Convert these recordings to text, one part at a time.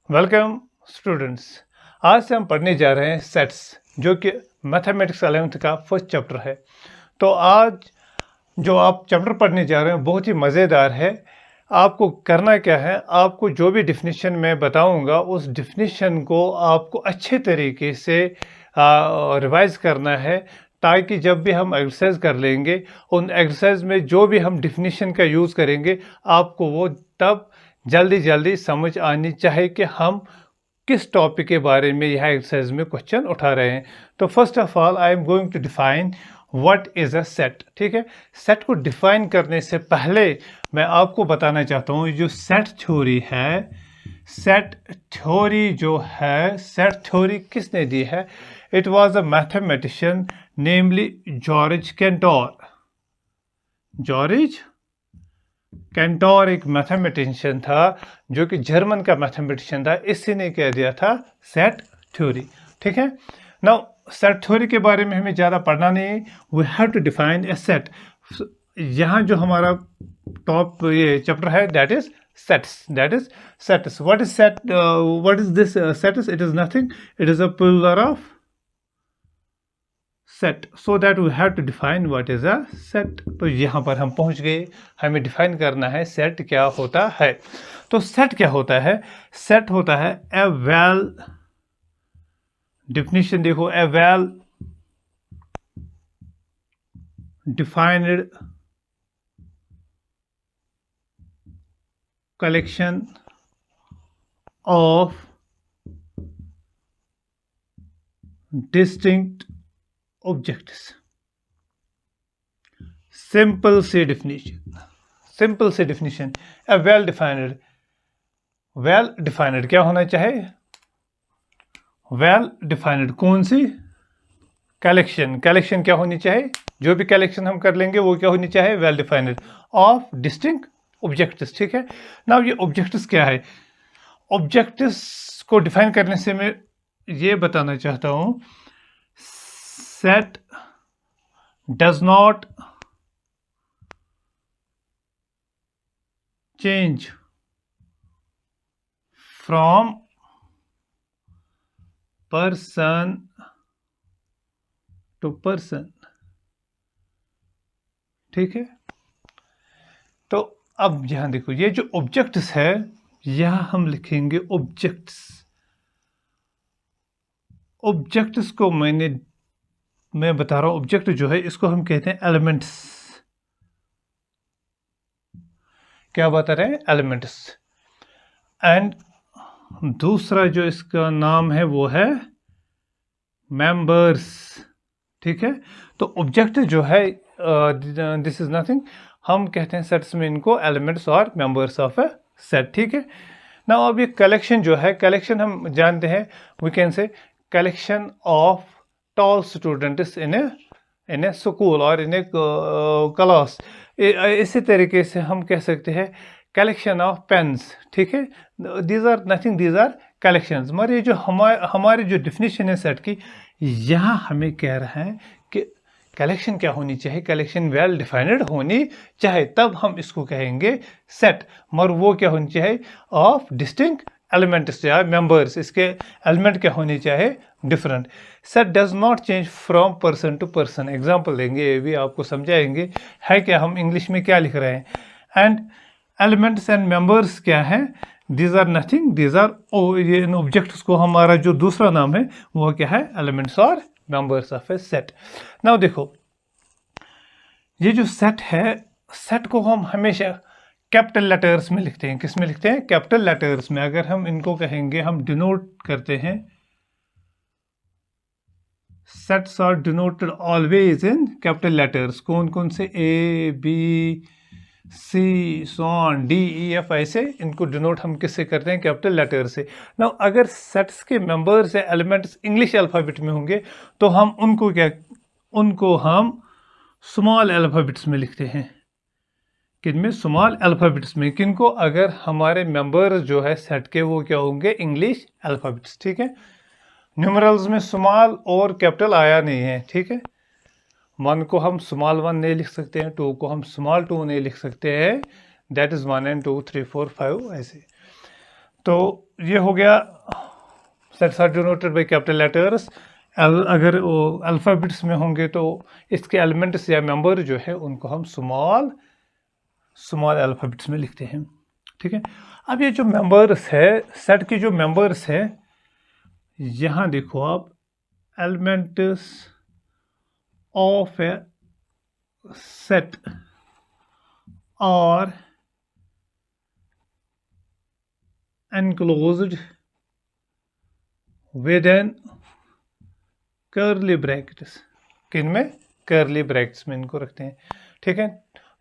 Welcome students. आज से हम पढ़ने जा रहे हैं सेट्स, जो कि मैथमेटिक्स 11th का फर्स्ट चैप्टर है। तो आज जो आप चैप्टर पढ़ने जा रहे हैं बहुत ही मज़ेदार है। आपको करना क्या है, आपको जो भी डिफिनीशन मैं बताऊंगा उस डिफिनीशन को आपको अच्छे तरीके से रिवाइज करना है, ताकि जब भी हम एक्सरसाइज कर लेंगे उन एक्सरसाइज में जो भी हम डिफिनीशन का यूज़ करेंगे आपको वो तब जल्दी जल्दी समझ आनी चाहिए कि हम किस टॉपिक के बारे में यह एक्सरसाइज में क्वेश्चन उठा रहे हैं। तो first of all I am going to define what is a set. ठीक है, सेट को डिफाइन करने से पहले मैं आपको बताना चाहता हूँ जो सेट थ्योरी है, सेट थ्योरी जो है, सेट थ्योरी किसने दी है? It was a mathematician namely George Centaur. George Centaur एक मैथमेटिशियन था जो कि जर्मन का मैथमेटिशियन था। इसी ने कह दिया था सेट थ्योरी। ठीक है, नाउ सेट थ्योरी के बारे में हमें ज़्यादा पढ़ना नहीं है, we have to define a set. यहाँ जो हमारा टॉप ये चैप्टर है that is sets, that is sets. What is set, what is this sets? It is nothing, it is a plural of set, so that we have to define what is a set. तो यहाँ पर हम पहुँच गए, हमें define करना है set क्या होता है। तो सेट क्या होता है? सेट होता है ए वेल, डिफिनीशन देखो, a well defined collection of distinct objects. Simple सी डिफिनीशन, सिंपल सी definition, a well defined. Well defined क्या होना चाहिए? वेल डिफाइंड कौन सी? कलेक्शन, कलेक्शन क्या होनी चाहिए? जो भी कलेक्शन हम कर लेंगे वो क्या होनी चाहिए? Well defined of distinct objects. ठीक है, नाउ ये ऑब्जेक्ट्स क्या है? ऑब्जेक्ट्स को डिफाइन करने से मैं ये बताना चाहता हूं, set does not change from person to person. ठीक है, तो अब यहां देखो, ये जो ऑब्जेक्ट्स है यहां हम लिखेंगे ऑब्जेक्ट्स। ऑब्जेक्ट्स को मैं बता रहा हूं, ऑब्जेक्ट जो है इसको हम कहते हैं एलिमेंट्स। क्या बता रहे हैं? एलिमेंट्स। एंड दूसरा जो इसका नाम है वो है मेंबर्स। ठीक है, तो ऑब्जेक्ट जो है दिस इज नथिंग, हम कहते हैं सेट्स में इनको एलिमेंट्स और मेंबर्स ऑफ अ सेट। ठीक है, ना अब ये कलेक्शन जो है, कलेक्शन हम जानते हैं, we can say collection of tall students in a school और इन ए क्लास। इसी तरीके से हम कह सकते हैं कलेक्शन ऑफ पेन्स। ठीक है, these are nothing, these are collections. मगर ये जो हमारी जो डिफिनीशन है सेट की, यहाँ हमें कह रहा है कि कलेक्शन क्या होनी चाहिए? कलेक्शन वेल डिफाइंड होनी चाहिए, तब हम इसको कहेंगे सेट। मगर वो क्या होनी चाहिए? ऑफ डिस्टिंक्ट एलिमेंट्स या मेंबर्स, इसके एलिमेंट क्या होने चाहिए? Different. Set does not change from person to person. Example देंगे, ये भी आपको समझाएंगे है क्या हम इंग्लिश में क्या लिख रहे हैं। एंड एलिमेंट्स एंड मेंबर्स क्या है? These are nothing, these are, ये इन ऑब्जेक्ट्स को हमारा जो दूसरा नाम है वो क्या है? एलिमेंट्स और members of a set. Now देखो, ये जो सेट है, सेट को हम हमेशा कैपिटल लेटर्स में लिखते हैं। किस में लिखते हैं? कैपिटल लेटर्स में। अगर हम इनको कहेंगे, हम डिनोट करते हैं, sets are denoted always in capital letters. कौन कौन से? ए, बी, सी, सॉन, डी, ई, एफ, ऐसे इनको डिनोट हम किससे करते हैं? कैपिटल लेटर से। ना अगर सेट्स के मेंबर्स या एलिमेंट्स इंग्लिश अल्फ़ाबेट में होंगे तो हम उनको क्या, उनको हम स्मॉल अल्फ़ाबेट्स में लिखते हैं। किनमें? स्मॉल अल्फ़ाबेट्स में। किनको? अगर हमारे मेंबर्स जो है सेट के वो क्या होंगे? English alphabets. ठीक है, न्यूमरल्स में स्मॉल और कैपिटल आया नहीं है। ठीक है, 1 को हम स्मॉल 1 नहीं लिख सकते हैं, 2 को हम स्मॉल 2 नहीं लिख सकते हैं, दैट इज 1 and 2 3 4 5 ऐसे। तो ये हो गया sets are denoted by capital letters. अगर वो अल्फ़ाबेट्स में होंगे तो इसके एलिमेंट्स या मेंबर जो है उनको हम स्मॉल अल्फ़ाबेट्स में लिखते हैं, ठीक है। अब ये जो मेंबर्स है, सेट के जो मेंबर्स है, यहाँ देखो आप, elements of a set are enclosed with an curly brackets. किन में? कर्ली ब्रैकेट्स में इनको रखते हैं, ठीक है।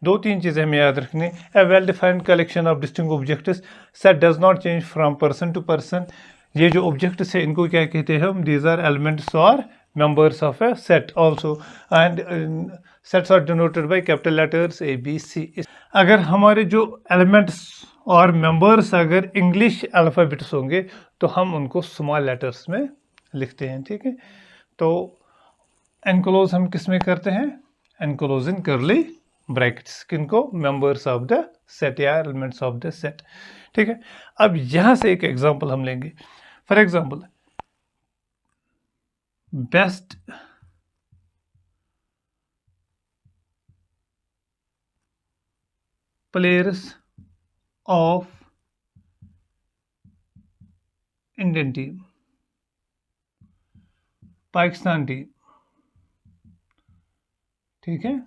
दो तीन चीज़ें हमें याद रखनी। A well defined collection of distinct objects, set does not change from person to person. ये जो ऑब्जेक्ट्स है इनको क्या कहते हैं हम? दीज आर एलिमेंट्स और members of a set also, and sets are denoted by capital letters A B C. अगर हमारे जो एलिमेंट्स और मेंबर्स अगर इंग्लिश अल्फ़ाबेट्स होंगे तो हम उनको स्मॉल लेटर्स में लिखते हैं, ठीक है। तो एनक्लोज हम किस में करते हैं? Enclose in curly brackets. किनको? मेंबर्स ऑफ द सेट या एलिमेंट्स ऑफ द सेट, ठीक है। अब यहां से एक एग्जांपल हम लेंगे। For example, best players of Indian team, Pakistan team, ठीक है।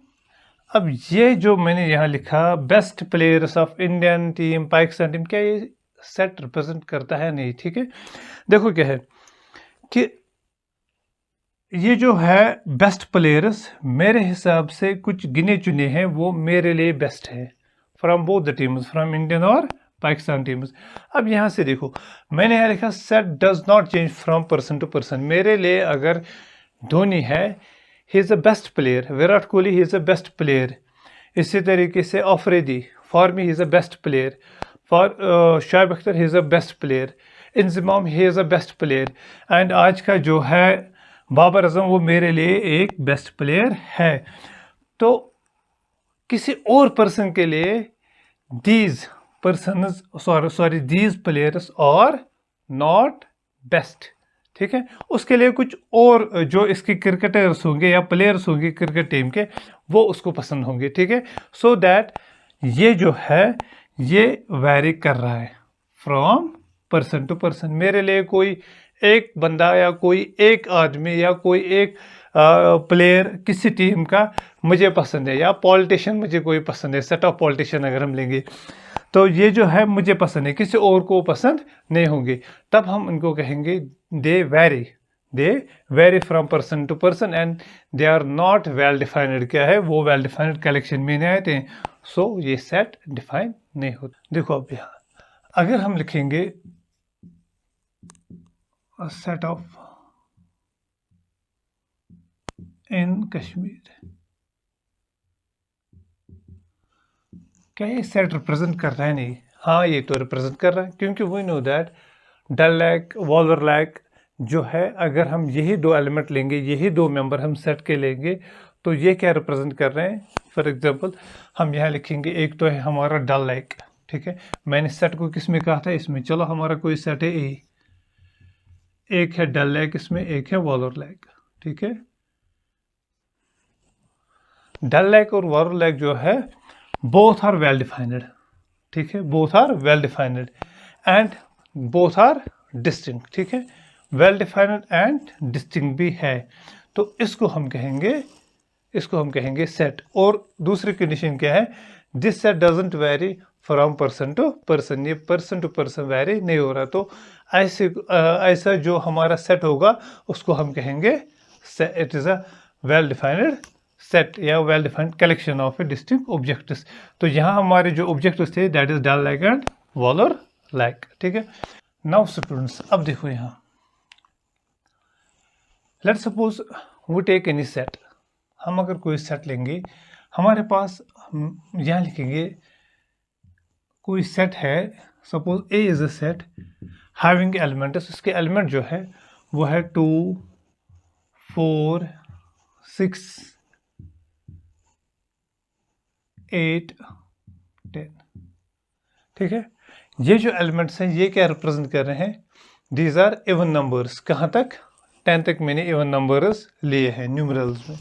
अब ये जो मैंने यहाँ लिखा best players of Indian team, Pakistan team, क्या ये सेट रिप्रेजेंट करता है? नहीं, ठीक है। देखो क्या है कि ये जो है बेस्ट प्लेयर्स, मेरे हिसाब से कुछ गिने चुने हैं वो मेरे लिए बेस्ट है from both the teams, from Indian और पाकिस्तान टीम्स। अब यहाँ से देखो, मैंने यहाँ लिखा set does not change from person to person. मेरे लिए अगर धोनी है, he is the best player. Virat Kohli, he is the best player. इसी तरीके से Afridi, for me he is the best player. For Shoaib Akhtar, he is the best player. Inzamam, he is the best player. And आज का जो है बाबर आजम, वो मेरे लिए एक बेस्ट प्लेयर है। तो किसी और पर्सन के लिए these persons these players are not best, ठीक है। उसके लिए कुछ और जो इसके क्रिकेटर्स होंगे या प्लेयर्स होंगे क्रिकेट टीम के, वो उसको पसंद होंगे, ठीक है। सो दैट ये जो है ये वैरी कर रहा है फ्रॉम पर्सन टू पर्सन। मेरे लिए कोई एक बंदा या कोई एक आदमी या कोई एक प्लेयर किसी टीम का मुझे पसंद है, या पॉलिटिशियन मुझे कोई पसंद है, सेट ऑफ पॉलिटिशियन अगर हम लेंगे, तो ये जो है मुझे पसंद है, किसी और को पसंद नहीं होंगे, तब हम इनको कहेंगे they vary from person to person and they are not well defined. क्या है? वो वेल डिफाइंड कलेक्शन में नहीं आते हैं, सो ये सेट डिफाइन नहीं होता। देखो अब यहाँ अगर हम लिखेंगे सेट ऑफ इन कश्मीर, क्या ये सेट रिप्रेजेंट कर रहा है? नहीं। हाँ, ये तो रिप्रेजेंट कर रहा है, क्योंकि we know that Dal lake, Wular lake जो है, अगर हम यही दो एलिमेंट लेंगे, यही दो मेंबर हम सेट के लेंगे, तो ये क्या रिप्रेजेंट कर रहे हैं? फॉर एग्जांपल हम यहाँ लिखेंगे, एक तो है हमारा डल लेक, ठीक है। मैंने सेट को किस में कहा था? इसमें। चलो हमारा कोई सेट है ए, एक है डल लेक इसमें, एक है वॉलर लेक, ठीक है। डल लेक और वॉलर लेक जो है बोथ आर वेल डिफाइंड, ठीक है। Both are well defined and both are distinct, ठीक है। वेल डिफाइंड एंड डिस्टिंक्ट भी है, तो इसको हम कहेंगे सेट। और दूसरी कंडीशन क्या है? This set doesn't vary from person to person. ये पर्सन टू पर्सन वेरी नहीं हो रहा, तो ऐसा जो हमारा सेट होगा उसको हम कहेंगे it is a well defined set या well defined collection of a distinct objects. तो यहाँ हमारे जो ऑब्जेक्ट्स थे that is Dal lake and Wular lake, ठीक है। नाउ स्टूडेंट्स, अब देखो यहाँ, let's suppose we take any set. हम अगर कोई सेट लेंगे, हमारे पास हम यहाँ लिखेंगे कोई सेट है, suppose A is a set having elements. उसके एलिमेंट जो है वो है 2, 4, 6, 8, 10, ठीक है। ये जो एलिमेंट्स हैं ये क्या रिप्रेजेंट कर रहे हैं, दीज आर इवन नंबर्स। कहाँ तक, 10 तक मैंने इवन नंबर्स लिए हैं न्यूमरल्स में।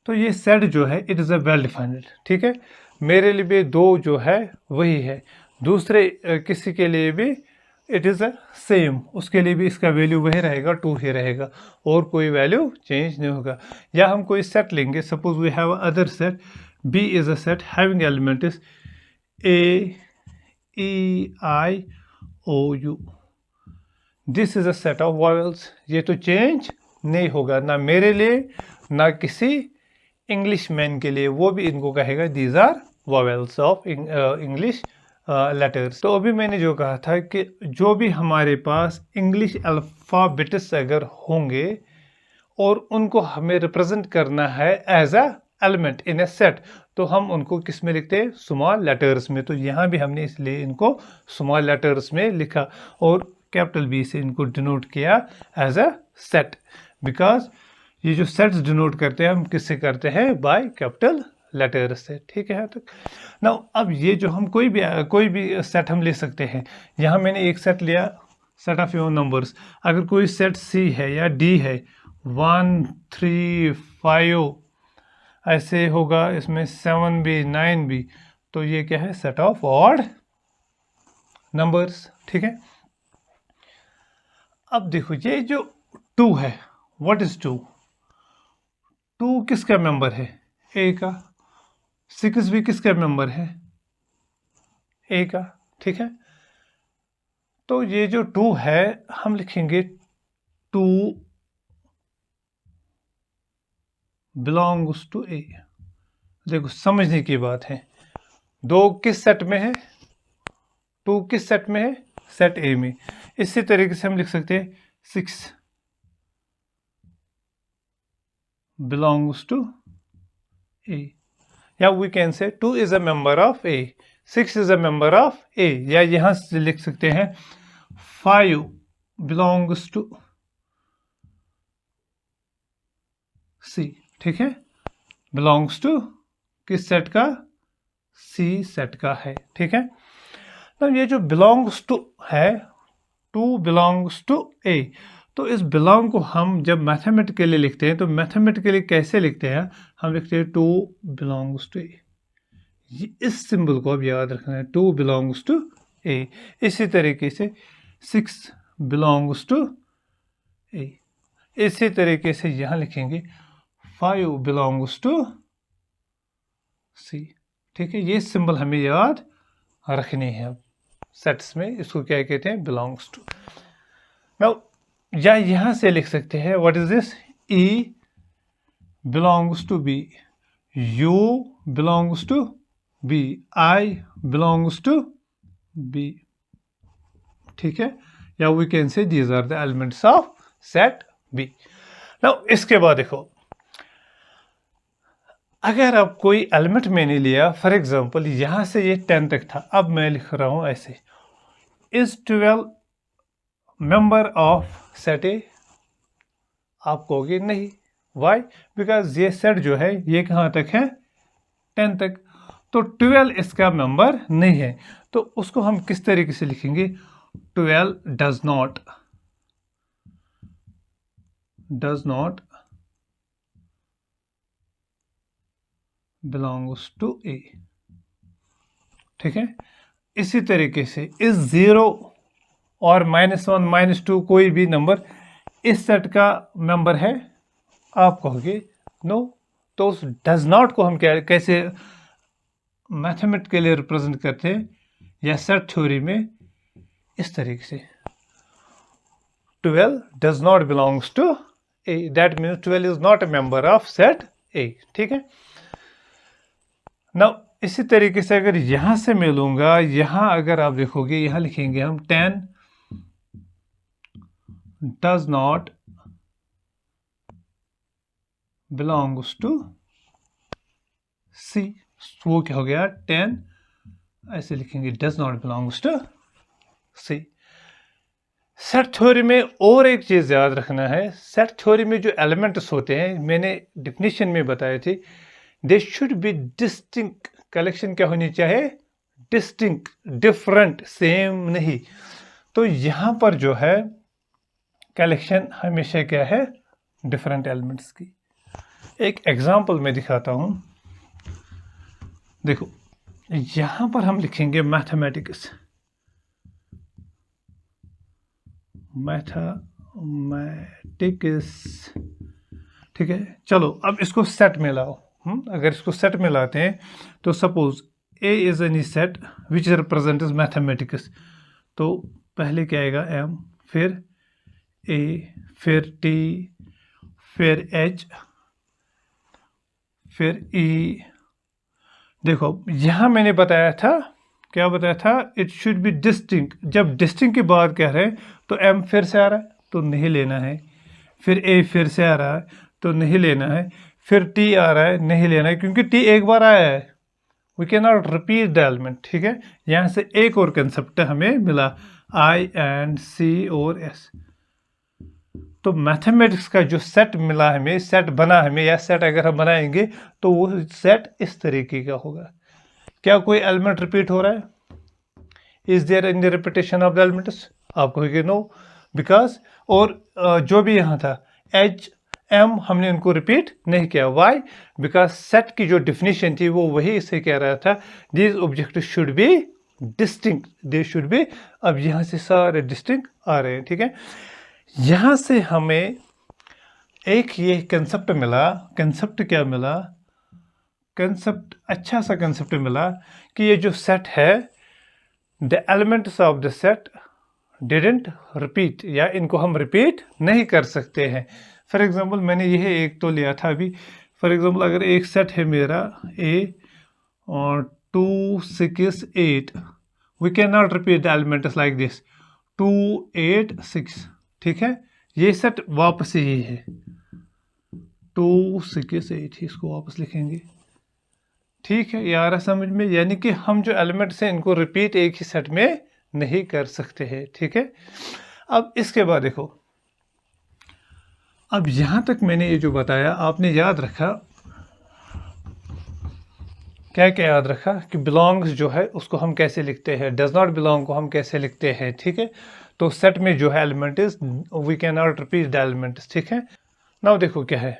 तो ये सेट जो है it is a well defined, ठीक है। मेरे लिए भी 2 जो है वही है, दूसरे किसी के लिए भी इट इज़ अ सेम, उसके लिए भी इसका वैल्यू वही रहेगा, 2 ही रहेगा, और कोई वैल्यू चेंज नहीं होगा। या हम कोई सेट लेंगे, suppose we have other set, B is a set having elements A E I O U, this is a set of vowels. ये तो चेंज नहीं होगा, ना मेरे लिए ना किसी इंग्लिश मैन के लिए, वो भी इनको कहेगा these are vowels of English letters. तो अभी मैंने जो कहा था कि जो भी हमारे पास इंग्लिश अल्फ़ाबेट्स अगर होंगे और उनको हमें रिप्रेजेंट करना है as a element in a set, तो हम उनको किस में लिखते हैं, स्मॉल लेटर्स में। तो यहाँ भी हमने इसलिए इनको स्मॉल लेटर्स में लिखा और कैपिटल बी से इनको डिनोट किया एज अ सेट, बिकॉज ये जो सेट्स डिनोट करते हैं हम किससे करते हैं, बाय कैपिटल लेटर से, ठीक है। यहाँ तक ना, अब ये जो हम कोई भी सेट हम ले सकते हैं। यहाँ मैंने एक सेट लिया, सेट ऑफ इवन नंबर्स। अगर कोई सेट सी है या डी है, 1 3 5 ऐसे होगा, इसमें 7 भी 9 भी, तो ये क्या है, सेट ऑफ ऑड नंबर्स, ठीक है। अब देखो ये जो 2 है, व्हाट इज 2? 2 किसका मेंबर है, ए का। 6 भी किसका मेंबर है, ए का, ठीक है। तो ये जो 2 है हम लिखेंगे 2 बिलोंग्स टू ए। देखो समझने की बात है, 2 किस सेट में है, 2 किस सेट में है, सेट ए में। इसी तरीके से हम लिख सकते हैं 6 बिलोंग्स टू ए, या we can say 2 is a member of A, 6 is a member of A, या यहां से लिख सकते हैं 5 बिलोंग्स टू सी, ठीक है। बिलोंग्स टू किस सेट का, सी सेट का है, ठीक है। तो ये जो बिलोंग्स टू है, 2 बिलोंग्स टू ए, तो इस बिलोंग को हम जब मैथमेटिकली लिखते हैं तो मैथमेटिकली कैसे लिखते हैं, हम लिखते हैं 2 बिलोंग्स टू ए। इस सिंबल को अब याद रखना है, 2 बिलोंग्स टू ए। इसी तरीके से 6 बिलोंग्स टू ए। इसी तरीके से यहाँ लिखेंगे 5 बिलोंग्स टू सी, ठीक है। ये सिंबल हमें याद रखनी है सेट्स में, इसको क्या कहते हैं, बिलोंग्स टू। नाउ या यहाँ से लिख सकते हैं what is this, E belongs to B, U belongs to B, I belongs to B, ठीक है। या we can say these are the elements of set B. Now इसके बाद देखो, अगर अब कोई एलिमेंट मैंने लिया, फॉर एग्जांपल यहां से ये 10 तक था, अब मैं लिख रहा हूं ऐसे, इज 12 मेंबर ऑफ सेट ए। आप कहोगे नहीं, वाई, बिकॉज ये सेट जो है ये कहां तक है, 10 तक, तो 12 इसका मेंबर नहीं है। तो उसको हम किस तरीके से लिखेंगे, 12 डज नॉट बिलोंग्स टू ए, ठीक है। इसी तरीके से इस 0 और -1 -2 कोई भी नंबर इस सेट का मेंबर है, आप कहोगे नो। तो उस डज नॉट को हम क्या कैसे मैथमेटिकली रिप्रेजेंट करते हैं या सेट थ्योरी में, इस तरीके से 12 does not belongs to A, that means 12 is not a member of set A, ठीक है। नाउ इसी तरीके से अगर यहां से मैं लूंगा, यहां अगर आप देखोगे यहां लिखेंगे हम 10 does not belongs to C, वो क्या हो गया 10, ऐसे लिखेंगे does not belongs to C. Set theory में और एक चीज याद रखना है, सेट थ्योरी में जो एलिमेंट्स होते हैं मैंने डिफिनीशन में बताए थे, they should be distinct, collection क्या होनी चाहिए, डिस्टिंक्ट, डिफरेंट, सेम नहीं। तो यहाँ पर जो है कलेक्शन हमेशा क्या है, डिफरेंट एलिमेंट्स की। एक एग्जांपल मैं दिखाता हूँ। देखो यहाँ पर हम लिखेंगे मैथमेटिक्स, ठीक है। चलो अब इसको सेट में लाओ। अगर इसको सेट में लाते हैं तो suppose A is any set which represents mathematics, तो पहले क्या आएगा एम, फिर ए, फिर टी, फिर एच, फिर ई। देखो यहां मैंने बताया था, क्या बताया था, इट शुड बी डिस्टिंक्ट। जब डिस्टिंक्ट की बात कह रहे हैं तो एम फिर से आ रहा है तो नहीं लेना है, फिर ए फिर से आ रहा है तो नहीं लेना है, फिर टी आ रहा है, नहीं लेना है, क्योंकि टी एक बार आया है, we can not repeat the element. ठीक है, यहां से एक और कंसेप्ट हमें मिला, आई एंड सी और एस। तो मैथमेटिक्स का जो सेट मिला हमें, सेट बना हमें, या सेट अगर हम बनाएंगे तो वो सेट इस तरीके का होगा। क्या कोई एलिमेंट रिपीट हो रहा है? Is there any repetition of the elements? आप कहोगे नो, बिकॉज, और जो भी यहाँ था एच एम, हमने इनको रिपीट नहीं किया। वाई? बिकॉज सेट की जो डिफिनीशन थी वो वही इसे कह रहा था, these object should be distinct, they should be. अब यहाँ से सारे डिस्टिंक्ट आ रहे हैं। ठीक है, यहाँ से हमें एक ये कंसेप्ट मिला। कंसेप्ट क्या मिला? कंसेप्ट अच्छा सा कंसेप्ट मिला कि ये जो सेट है, the elements of the set didn't repeat, या इनको हम रिपीट नहीं कर सकते हैं। फॉर एग्जांपल मैंने यह एक तो लिया था अभी। फॉर एग्जांपल अगर एक सेट है मेरा ए और 2 6 8, we can not repeat the elements like this 2 8 6। ठीक है, ये सेट वापस यही है 2 6 8, इसको वापस लिखेंगे। ठीक है, ये आ रहा समझ में? यानी कि हम जो एलिमेंट्स हैं इनको रिपीट एक ही सेट में नहीं कर सकते हैं। ठीक है, अब इसके बाद देखो, अब यहां तक मैंने ये जो बताया आपने याद रखा, क्या क्या याद रखा कि बिलोंग्स जो है उसको हम कैसे लिखते हैं, डज नॉट बिलोंग को हम कैसे लिखते हैं। ठीक है, तो सेट में जो है element is, we can not repeat the elements. ठीक है, नाउ देखो क्या है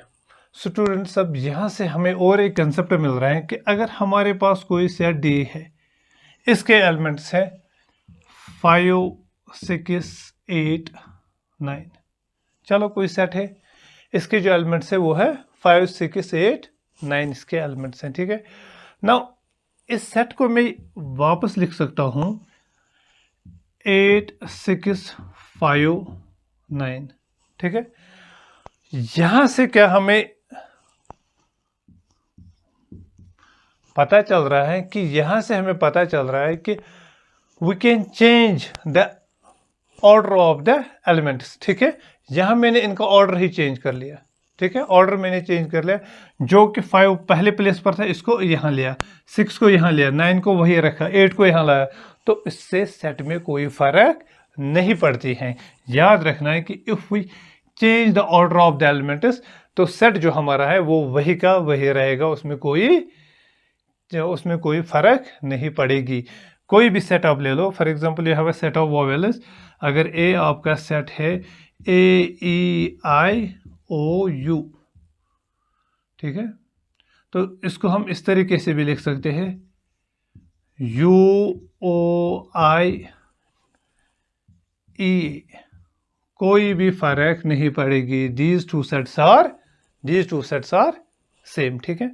स्टूडेंट्स, अब यहाँ से हमें और एक कंसेप्ट मिल रहा है कि अगर हमारे पास कोई सेट डी है, इसके एलिमेंट्स है 5 6 8 9। चलो कोई सेट है, इसके जो एलिमेंट्स है वो है 5 6 8 9, इसके एलिमेंट्स हैं। ठीक है, नाउ इस सेट को मैं वापस लिख सकता हूं 8 6 5 9। ठीक है, यहां से क्या हमें पता चल रहा है कि यहां से हमें पता चल रहा है कि we can change the order of the elements. ठीक है, यहां मैंने इनका ऑर्डर ही चेंज कर लिया। ठीक है, ऑर्डर मैंने चेंज कर लिया, जो कि 5 पहले प्लेस पर था इसको यहां लिया, 6 को यहां लिया, 9 को वही रखा, 8 को यहां लाया, तो इससे सेट में कोई फर्क नहीं पड़ती है। याद रखना है कि if we change the order of the elements, तो सेट जो हमारा है वो वही का वही रहेगा, उसमें कोई फर्क नहीं पड़ेगी। कोई भी सेट आप ले लो, for example you have a set of vowels. अगर ए आपका सेट है ए ई आई ओ यू, ठीक है, तो इसको हम इस तरीके से भी लिख सकते हैं यू ओ आई ई, कोई भी फर्क नहीं पड़ेगी। These two sets are same. ठीक है,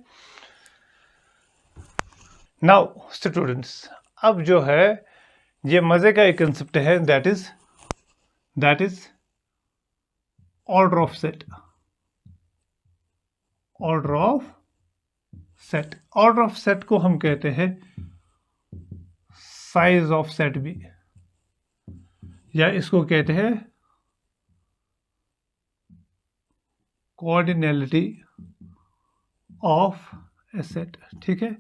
नाउ स्टूडेंट्स, अब जो है ये मजे का एक कंसेप्ट है, that is order of set. Order of set को हम कहते हैं साइज ऑफ सेट भी, या इसको कहते हैं कोऑर्डिनलिटी ऑफ ए सेट। ठीक है,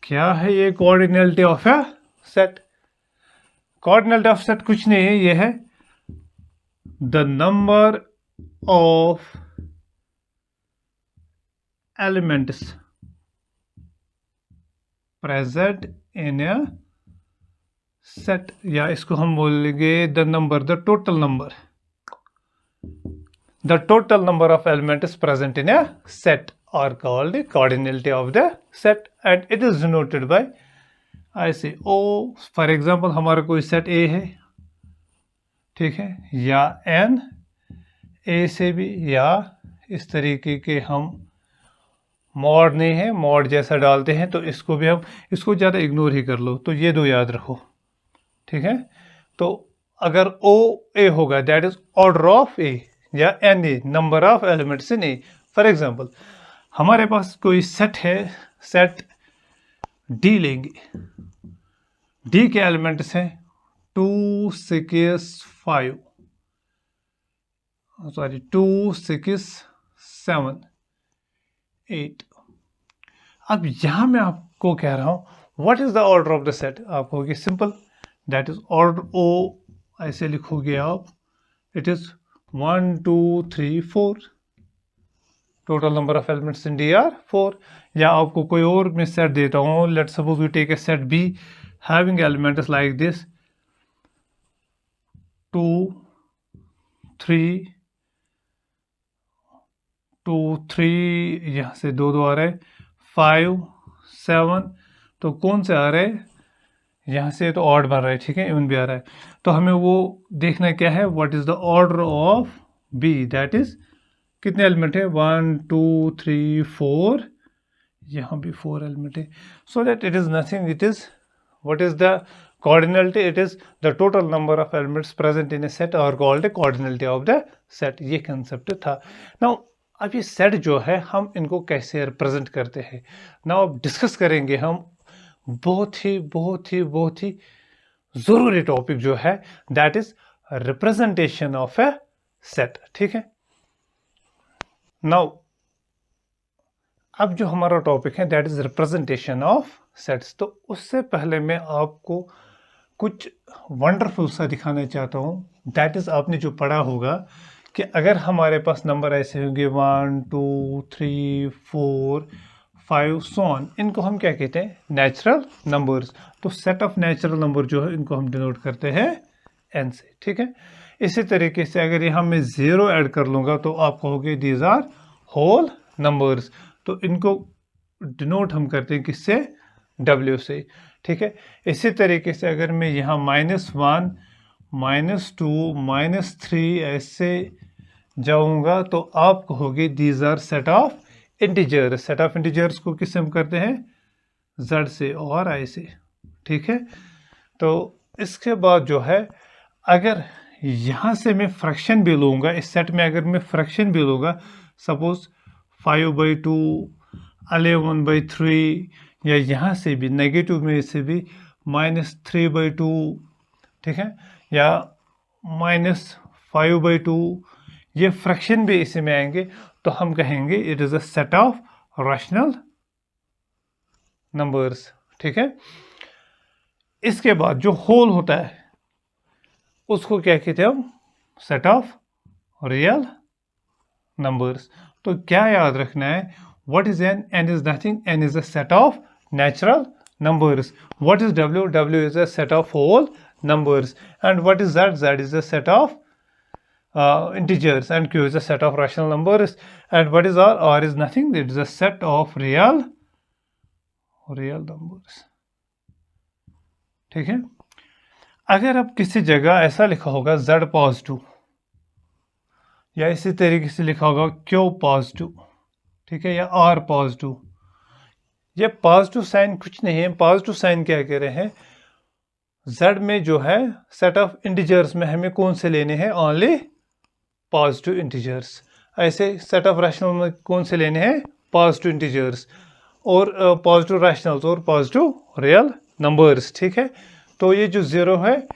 क्या है ये cardinality of a set? Cardinality of set कुछ नहीं है, ये है the number of elements present in a set, या इसको हम बोलेंगे the number, the total number, the total number of elements present in a set are called the cardinality of the set, and it is denoted by I say O. For example, हमारा कोई set A है, ठीक है, या N A से भी, या इस तरीके के हम मॉड नहीं है, मॉड जैसा डालते हैं, तो इसको भी हम, इसको ज़्यादा इग्नोर ही कर लो, तो ये दो याद रखो, ठीक है। तो अगर ओ ए होगा that is order of A, या n A, number of elements in A. For example हमारे पास कोई सेट है, सेट डी लेंगे, डी के एलिमेंट्स हैं 2 6 5, सॉरी 2 6 7 8। अब यहां मैं आपको कह रहा हूं what is the order of the set, आप कहोगे simple, that is order O, ऐसे लिखोगे आप, it is 1 2 3 4, total number of elements in D are 4। या आपको कोई और मैं सेट देता हूँ, let suppose we take a set B having elements like this 2 3 2 3, यहाँ से दो आ रहे, 5 7, तो कौन से आ रहे हैं, यहाँ से तो ऑड बन रहा है, ठीक है, इवन भी आ रहा है। तो हमें वो देखना क्या है, what is the order of B, that is कितने एलिमेंट है, 1 2 3 4, यहाँ भी 4 एलिमेंट है, so that it is nothing, it is what is the cardinality, it is the total number of elements present in a set are called the cardinality of the set। ये concept था। Now अब ये set जो है हम इनको कैसे represent करते हैं, नाउ अब डिस्कस करेंगे हम बहुत ही ज़रूरी टॉपिक जो है, that is representation of a set, ठीक है। नाउ अब जो हमारा टॉपिक है that is representation of sets, तो उससे पहले मैं आपको कुछ वंडरफुल सा दिखाना चाहता हूँ, दैट इज आपने जो पढ़ा होगा कि अगर हमारे पास नंबर ऐसे होंगे 1 2 3 4 5 सो ऑन, इनको हम क्या कहते हैं, नेचुरल नंबर्स। तो सेट ऑफ नेचुरल नंबर जो है इनको हम डिनोट करते हैं एन से, ठीक है। इसी तरीके से अगर यहाँ मैं 0 ऐड कर लूँगा तो आप कहोगे दीज आर होल नंबर्स, तो इनको डिनोट हम करते हैं किससे, W से, ठीक है। इसी तरीके से अगर मैं यहाँ -1 -2 -3 ऐसे जाऊंगा तो आप कहोगे these are set of integers. Set of integers को किससे हम करते हैं, Z से और I से, ठीक है। तो इसके बाद जो है अगर यहाँ से मैं फ्रैक्शन भी लूँगा, इस सेट में अगर मैं फ्रैक्शन भी लूँगा, सपोज 5/2 11/3, या यहाँ से भी नेगेटिव में से भी -3/2, ठीक है, या -5/2, ये फ्रैक्शन भी इसी में आएंगे, तो हम कहेंगे it is a set of rational numbers, ठीक है। इसके बाद जो होल होता है उसको क्या कहते हैं हम, सेट ऑफ रियल नंबर्स। तो क्या याद रखना है, what is N, N is nothing, N is a set of natural numbers। What is W? W is a set of whole numbers। And what is Z? Z is a set of integers, and Q is a set of rational numbers। And what is R? R is nothing, it is a set of real numbers, ठीक है। अगर अब किसी जगह ऐसा लिखा होगा Z positive, या इसी तरीके से लिखा होगा Q पॉजिटिव, ठीक है, या R पॉजिटिव, ये पॉजिटिव साइन कुछ नहीं है, पॉजिटिव साइन क्या कह रहे हैं, Z में जो है सेट ऑफ इंटीजर्स में हमें कौन से लेने हैं, ओनली पॉजिटिव इंटीजर्स। ऐसे सेट ऑफ रैशनल में कौन से लेने हैं, पॉजिटिव इंटीजर्स, और पॉजिटिव रैशनल्स और पॉजिटिव रियल नंबर्स, ठीक है। तो ये जो 0 है,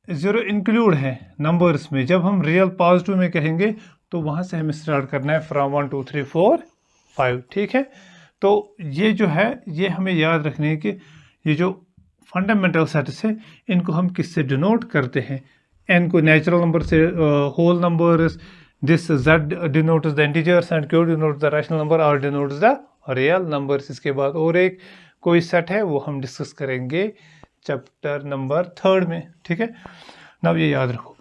0 इंक्लूड है नंबर्स में। जब हम रियल पॉजिटिव में कहेंगे तो वहाँ से हमें स्टार्ट करना है फ्रॉम 1 2 3 4 5, ठीक है। तो ये जो है ये हमें याद रखने है कि ये जो फंडामेंटल सेट्स है इनको हम किससे डिनोट करते हैं, एन को नेचुरल नंबर से, whole numbers, this Z denotes the integers, and Q denotes the rational number, R denotes the real numbers. इसके बाद और एक कोई सेट है वो हम डिस्कस करेंगे चैप्टर नंबर 3 में, ठीक है। नाउ ये याद रखो।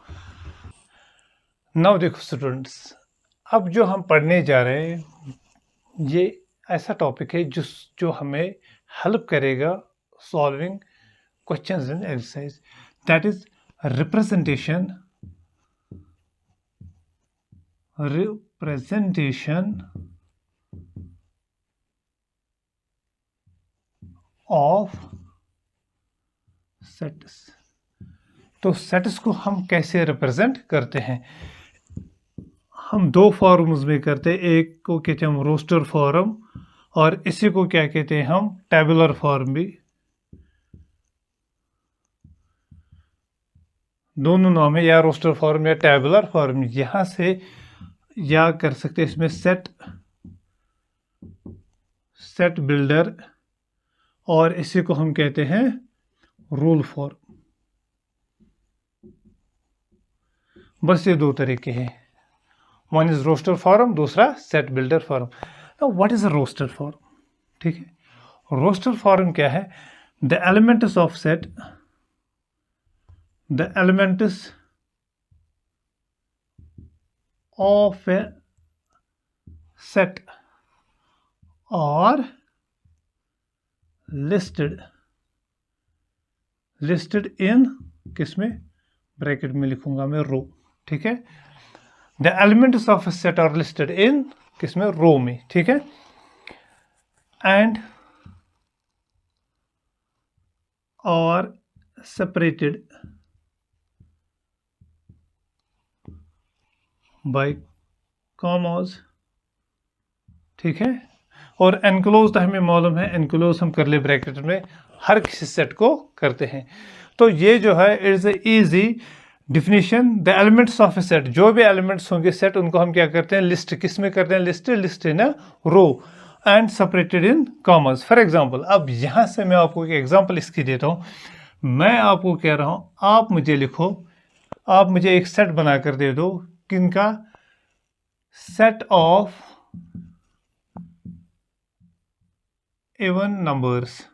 नाउ देखो स्टूडेंट्स, अब जो हम पढ़ने जा रहे हैं ये ऐसा टॉपिक है जो हमें हेल्प करेगा solving questions in exercise, that is representation of sets. तो सेट्स को हम कैसे रिप्रेजेंट करते हैं? हम दो फॉर्म्स में करते हैं, एक को कहते हैं हम रोस्टर फॉर्म और इसी को क्या कहते हैं हम टेबुलर फॉर्म भी। दोनों नाम है, या रोस्टर फॉर्म या टेबुलर फॉर्म। यहां से या कर सकते हैं इसमें सेट बिल्डर और इसी को हम कहते हैं रूल फॉर्म। बस ये दो तरीके हैं, वन इज रोस्टर फॉर्म, दूसरा set builder form. Now what is a roster form? ठीक है, रोस्टर फॉर्म क्या है? The elements of set, the elements of a set are listed in, किसमें? ब्रैकेट में लिखूंगा मैं रो, ठीक है। The elements of a set are listed in, किसमें? रो में, ठीक है। And are separated by commas, ठीक है। और एनक्लोज तो हमें मालूम है, एनक्लोज हम कर ले ब्रैकेट में हर किसी सेट को करते हैं। तो ये जो है it is easy definition. The elements of a set, जो भी एलिमेंट्स होंगे सेट उनको हम क्या करते हैं? लिस्ट। किस में करते हैं? List in a row and separated in commas. For example, अब यहां से मैं आपको एक एग्जाम्पल इसकी देता हूं। मैं आपको कह रहा हूं आप मुझे लिखो, आप मुझे एक सेट बनाकर दे दो, किनका? Set of even numbers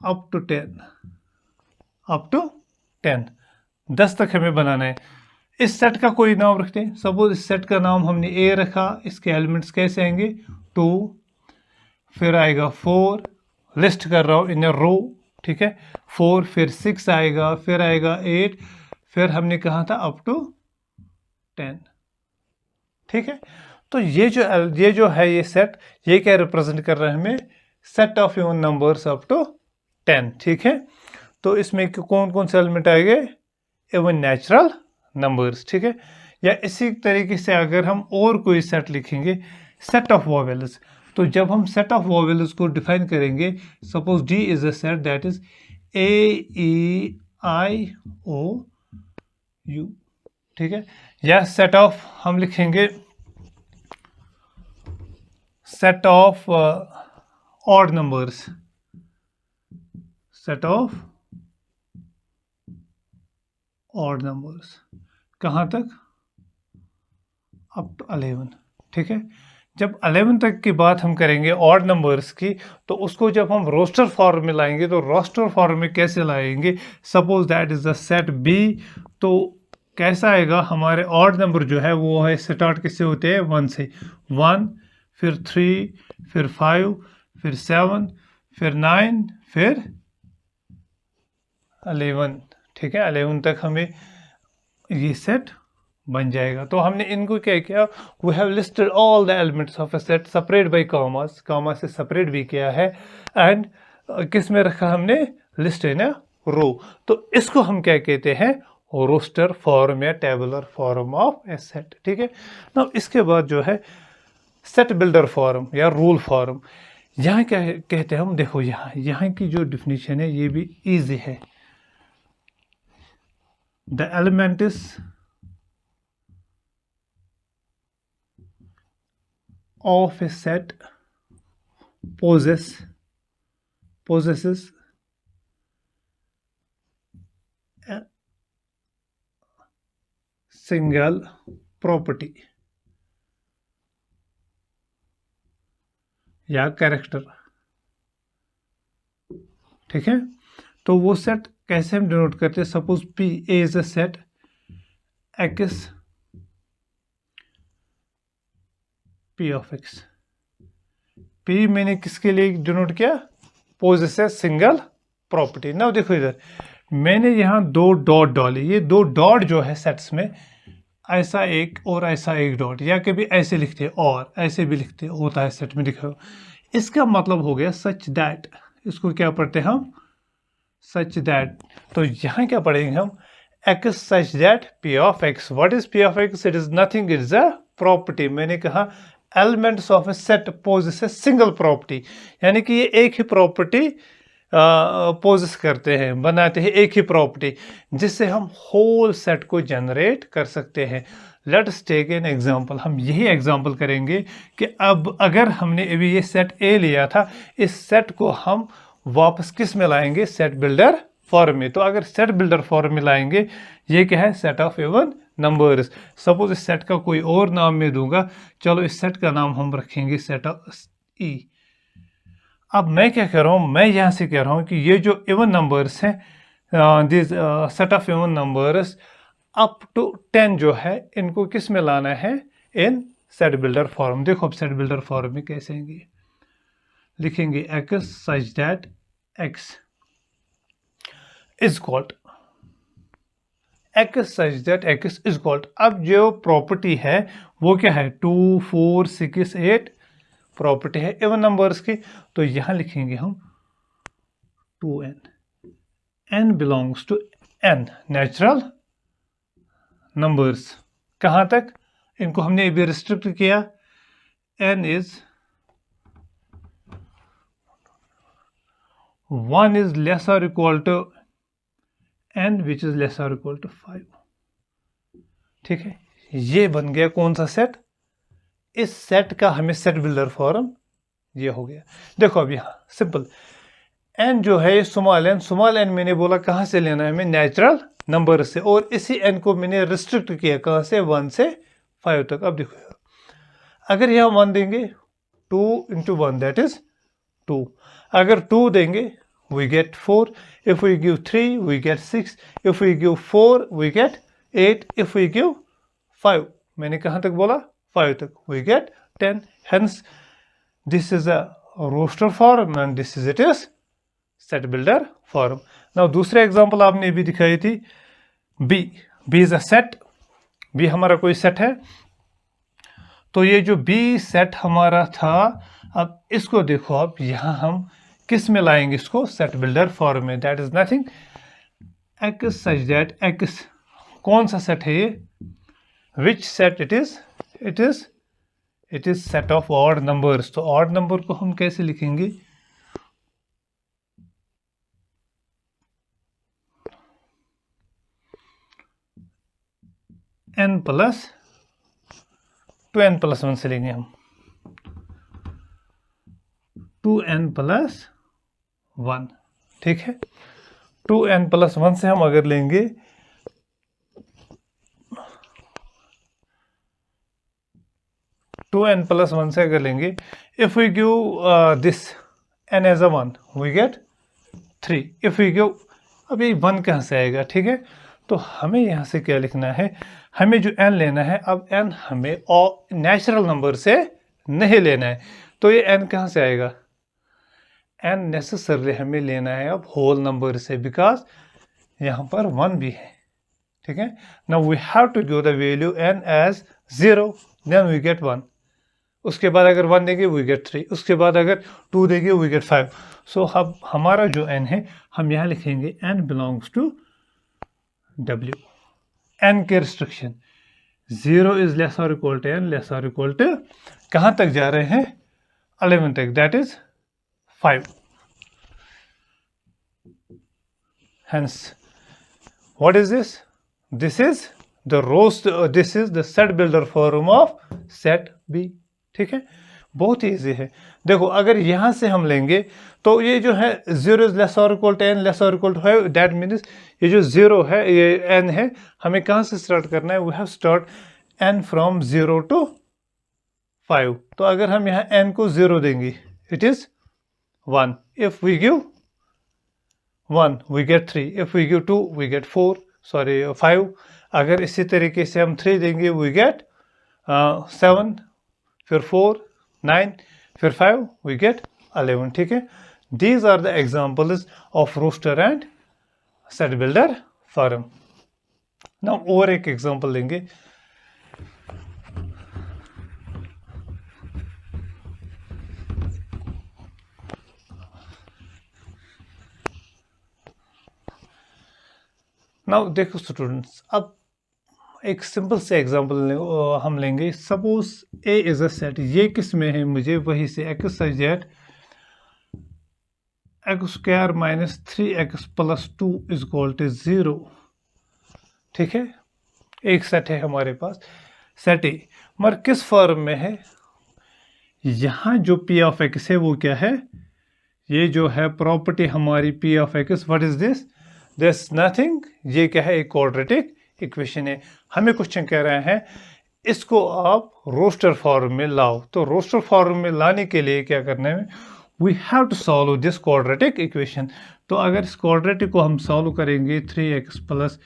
up to 10, 10 तक हमें बनाना है। इस सेट का कोई नाम रखते हैं। सपोज इस सेट का नाम हमने ए रखा, इसके एलिमेंट्स कैसे आएंगे? 2, फिर आएगा 4, लिस्ट कर रहा हूं इन अ रो, ठीक है। 4, फिर 6 आएगा, फिर आएगा 8, फिर हमने कहा था अप टू 10, ठीक है। तो ये जो है ये सेट, ये क्या रिप्रेजेंट कर रहा है हमें? Set of even numbers up to 10, ठीक है। तो इसमें कौन कौन से एलिमेंट आएंगे? इवन नेचुरल नंबर्स, ठीक है। या इसी तरीके से अगर हम और कोई सेट लिखेंगे, सेट ऑफ वोवेल्स, तो जब हम सेट ऑफ वोवेल्स को डिफाइन करेंगे, suppose D is a set that is AEIOU, ठीक है। या सेट ऑफ हम लिखेंगे set of odd numbers, set of odd numbers कहाँ तक? अप टू 11, ठीक है। जब 11 तक की बात हम करेंगे ऑड नंबर्स की, तो उसको जब हम रोस्टर फॉर्म में लाएंगे, तो रोस्टर फॉर्म में कैसे लाएंगे? Suppose that is the set B, तो कैसा आएगा? हमारे ऑड नंबर जो है वो है, स्टार्ट किससे होते हैं? 1 से। 1, फिर 3, फिर 5, फिर 7, फिर 9, फिर 11, ठीक है। 11 तक हमें ये सेट बन जाएगा। तो हमने इनको क्या किया? We have listed all the elements of a set separate by commas, comma से सेपरेट भी किया है, एंड किस में रखा हमने? List in a row. तो इसको हम क्या कहते हैं? रोस्टर फॉर्म या tabular form of a set, ठीक है ना। इसके बाद जो है सेट बिल्डर फॉर्म या रूल फॉर्म। यहाँ क्या कहते हैं हम? देखो यहाँ की जो डिफिनीशन है ये भी इजी है। The elements of a set possesses a single property, या कैरेक्टर, ठीक है। तो वो सेट कैसे हम डिनोट करते हैं? Suppose P A is a set X P of X। P मैंने किसके लिए डिनोट किया? Possesses single property. ना देखो इधर मैंने यहाँ दो डॉट डाले, ये दो डॉट जो है सेट्स में, ऐसा एक और ऐसा एक डॉट, या कभी ऐसे लिखते हैं और ऐसे भी लिखते होता है सेट में लिखा। इसका मतलब हो गया सच दैट, इसको क्या पढ़ते हैं हम? Such that. तो यहाँ क्या पढ़ेंगे हम? x such that p of x। what is p of x? it is nothing, it is a property। मैंने कहा elements of a set possess a single property, यानी कि ये एक ही प्रॉपर्टी पोजेस करते हैं, बनाते हैं एक ही प्रॉपर्टी, जिससे हम होल सेट को जनरेट कर सकते हैं। Let's take an example. हम यही एग्जांपल करेंगे कि अब अगर हमने अभी ये सेट ए लिया था, इस सेट को हम वापस किस में लाएंगे? सेट बिल्डर फॉर्म में। तो अगर सेट बिल्डर फॉर्म में लाएंगे, ये क्या है? Set of even numbers. Suppose इस सेट का कोई और नाम मैं दूंगा, चलो इस सेट का नाम हम रखेंगे सेट ऑफ ई। अब मैं क्या कर रहा हूँ? मैं यहाँ से कह रहा हूँ कि ये जो इवन नंबर्स हैं, this set of even numbers up to 10 जो है, इनको किस में लाना है? In set builder form. देखो अब सेट बिल्डर फॉर्म में कैसे आएंगे? लिखेंगे x such that x is called x such that x is called। अब जो प्रॉपर्टी है वो क्या है? 2 4 6 8 प्रॉपर्टी है इवन नंबर्स की। तो यहां लिखेंगे हम 2n। n belongs to n natural numbers. कहां तक? इनको हमने अभी रिस्ट्रिक्ट किया। n is 1 is less or equal to n which is less or equal to 5। ठीक है, ये बन गया कौन सा सेट? इस सेट का हमें सेट बिल्डर फॉर्म ये हो गया। देखो अब यहाँ सिंपल, n जो है स्मॉल n मैंने बोला कहाँ से लेना है? हमें नेचुरल नंबर से, और इसी n को मैंने रिस्ट्रिक्ट किया कहाँ से? 1 से 5 तक। अब देखो अगर यहाँ 1 देंगे, 2 into 1 that is 2। अगर 2 देंगे we get 4, if we give 3 we get 6, if we give 4 we get 8, if we give 5, मैंने कहाँ तक बोला? 5 तक, we get 10। hence this is a roster form and this is it is set builder form। now दूसरे example आपने भी दिखाई थी, b is a set। b हमारा कोई सेट है, तो ये जो b सेट हमारा था, अब इसको देखो, अब यहाँ हम किस में लाएंगे इसको? सेट बिल्डर फॉर्म में। That is nothing x such that x कौन सा सेट है ये? Which set it is? It is set of odd numbers. तो ऑड नंबर को हम कैसे लिखेंगे? n प्लस 2n प्लस 1 से लेंगे हम 2n प्लस 1। ठीक है, 2n प्लस 1 से हम अगर लेंगे, if we give this n as a 1 we get 3। If we give, अब ये 1 कहाँ से आएगा? ठीक है, तो हमें यहाँ से क्या लिखना है? हमें जो n लेना है, अब n हमें नेचुरल नंबर से नहीं लेना है, तो ये n कहाँ से आएगा? n नेसेसरली हमें लेना है अब होल नंबर से, बिकॉज यहाँ पर 1 भी है। ठीक है, now we have to give the value n as 0, then we get 1। उसके बाद अगर 1 देंगे वी गेट 3, उसके बाद अगर 2 देंगे वी गेट 5। सो अब हमारा जो n है, हम यहाँ लिखेंगे n belongs to w। n के रिस्ट्रिक्शन 0 इज लेस और इक्वल टू n, लेस और इक्वल टू कहाँ तक जा रहे हैं? 11 तक, that is 5। hence what is this? this is the set builder form of set b। ठीक है, बहुत ही ईजी है। देखो अगर यहां से हम लेंगे, तो ये जो है 0 इज लेस और इक्वल टू n, लेस और इक्वल टू 5, दैट मीन्स ये जो 0 है, ये n है, हमें कहां से स्टार्ट करना है? We have start n from 0 to 5। तो अगर हम यहाँ n को 0 देंगे, it is 1. If we give 1 we get 3, if we give 2 we get 5. अगर इसी तरीके से हम 3 देंगे we get 7, फिर 4 9, फिर 5 we get 11. ठीक है, these are the examples of roster and set builder form. now और एक एग्जांपल लेंगे. नाउ देखो स्टूडेंट्स, अब एक सिंपल से एग्जांपल हम लेंगे. Suppose A is a set. ये किस में है, मुझे वही से x such that x square minus 3x plus 2 is equal to 0. ठीक है, एक सेट है हमारे पास, सेट ए. मगर किस फॉर्म में है? यहाँ जो पी ऑफ एक्स है वो क्या है? ये जो है प्रॉपर्टी हमारी P of x, what is this? This nothing. ये क्या है? एक क्वाड्रेटिक इक्वेशन है. हमें क्वेश्चन कह रहे हैं इसको आप रोस्टर फॉर्म में लाओ. तो रोस्टर फॉर्म में लाने के लिए क्या करना है? We have to solve this quadratic equation. तो अगर इस क्वाड्रेटिक को हम सॉल्व करेंगे 3x plus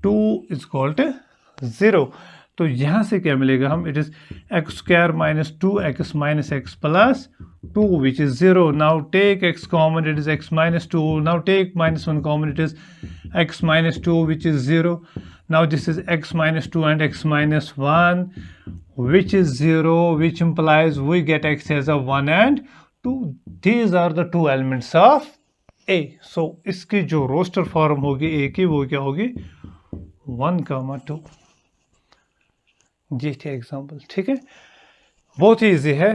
2 is equal to 0. तो यहाँ से क्या मिलेगा? हम it is x square minus 2x minus x plus 2 which is 0. now take x common, it is x minus 2. now take minus 1 common, it is x minus 2 which is 0. now this is x minus 2 and x minus 1 which is 0, which implies we get x as a 1 and 2. these are the two elements of a. so इसकी जो roster form होगी a की वो क्या होगी? 1, 2. ये थे example. ठीक है, बहुत ही ईजी है.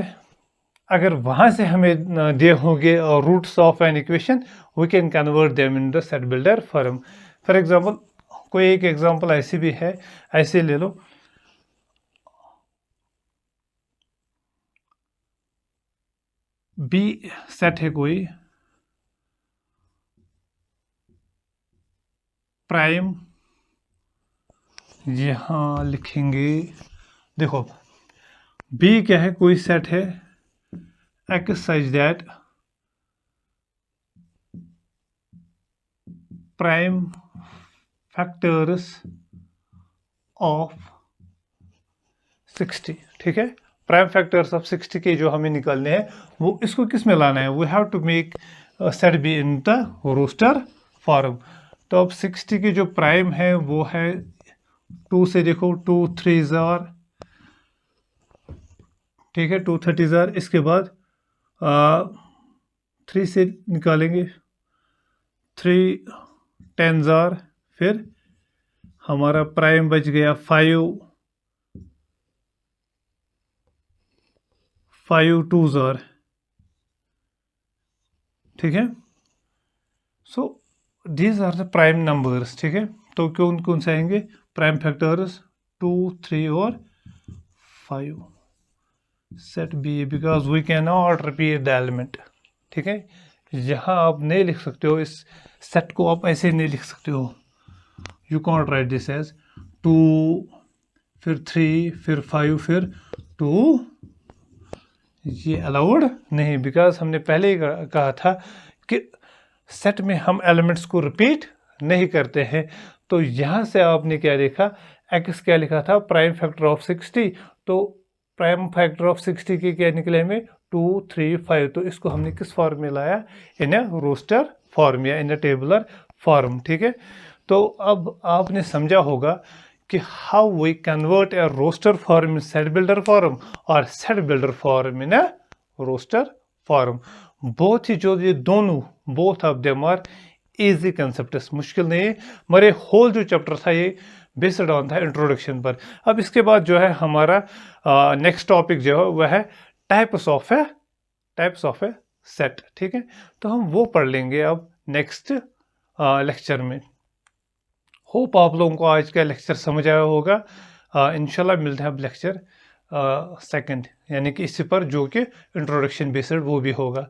अगर वहाँ से हमें दिए होंगे roots of an equation, we can convert them in the set builder form. For example कोई एक एग्जांपल ऐसी भी है, ऐसे ले लो. बी सेट है कोई, प्राइम, यहाँ लिखेंगे. देखो बी क्या है? कोई सेट है x such that prime factors of 60. ठीक है, प्राइम फैक्टर्स ऑफ 60 के जो हमें निकालने हैं वो इसको किस में लाना है? We have to make set B in the roster form. तो अब 60 की जो प्राइम है वो है 2 से, देखो 2 3s are, ठीक है, 2 30s are. इसके बाद 3 से निकालेंगे, 3 10s are. फिर हमारा प्राइम बच गया 5 2s are. ठीक है, so these are the prime numbers. ठीक है, तो कौन कौन से आएंगे प्राइम फैक्टर्स? 2 3 और 5. Set B because we can not repeat the element. ठीक है, यहाँ आप नहीं लिख सकते हो, इस सेट को आप ऐसे नहीं लिख सकते हो. You can't write this as 2 फिर 3 फिर 5 फिर 2. ये अलाउड नहीं, बिकॉज हमने पहले ही कहा था कि सेट में हम एलिमेंट्स को रिपीट नहीं करते हैं. तो यहाँ से आपने क्या देखा? एक्स क्या लिखा था? Prime factor of 60. तो प्राइम फैक्टर ऑफ 60 के क्या निकले हमें? 2 3 5. तो इसको हमने किस फॉर्म में लाया? इन अ रोस्टर फॉर्म या इन अ टेबुलर फॉर्म. ठीक है, तो अब आपने समझा होगा कि how we convert a roster form in set builder form और set builder form in a roster form. बहुत ही जो ये दोनों both of them are easy concept, मुश्किल नहीं है. मगर होल जो चैप्टर था ये बेस्ड ऑन था इंट्रोडक्शन पर. अब इसके बाद जो है हमारा नेक्स्ट टॉपिक जो है वह है टाइप्स ऑफ ए सेट. ठीक है, तो हम वो पढ़ लेंगे अब नेक्स्ट लेक्चर में. होप आप लोगों को आज का लेक्चर समझ आया होगा. इंशाल्लाह मिलते हैं अब लेक्चर सेकंड, यानी कि इसी पर जो कि इंट्रोडक्शन बेस्ड वो भी होगा.